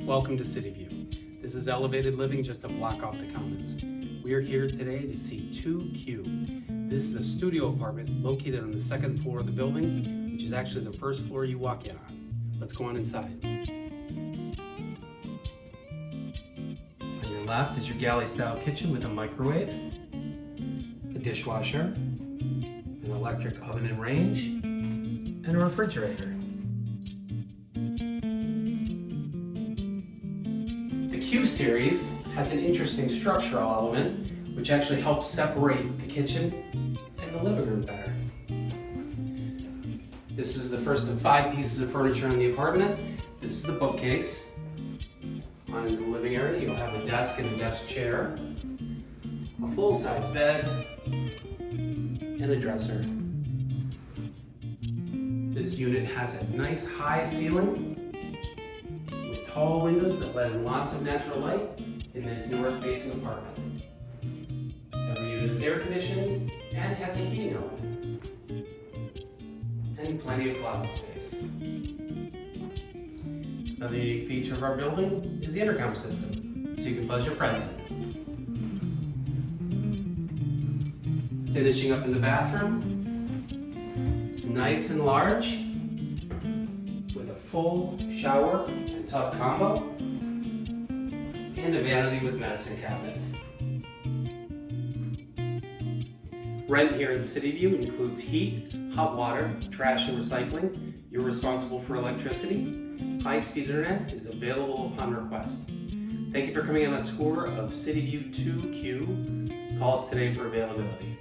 Welcome to Cityview. This is elevated living just a block off the Commons. We are here today to see 2Q. This is a studio apartment located on the second floor of the building, which is actually the first floor you walk in on. Let's go on inside. On your left is your galley-style kitchen with a microwave, a dishwasher, an electric oven and range, and a refrigerator. The Q series has an interesting structural element which actually helps separate the kitchen and the living room better. This is the first of 5 pieces of furniture in the apartment. This is the bookcase. On in the living area, you'll have a desk and a desk chair, a full-size bed, and a dresser. This unit has a nice high ceiling with tall windows that let in lots of natural light in this north-facing apartment. Every unit is air conditioned and has a heating element, and plenty of closet space. Another unique feature of our building is the intercom system, so you can buzz your friends in. Finishing up in the bathroom, it's nice and large with a full shower and tub combo and a vanity with medicine cabinet. Rent here in Cityview includes heat, hot water, trash and recycling. You're responsible for electricity. High-speed internet is available upon request. Thank you for coming on a tour of Cityview 2Q. Call us today for availability.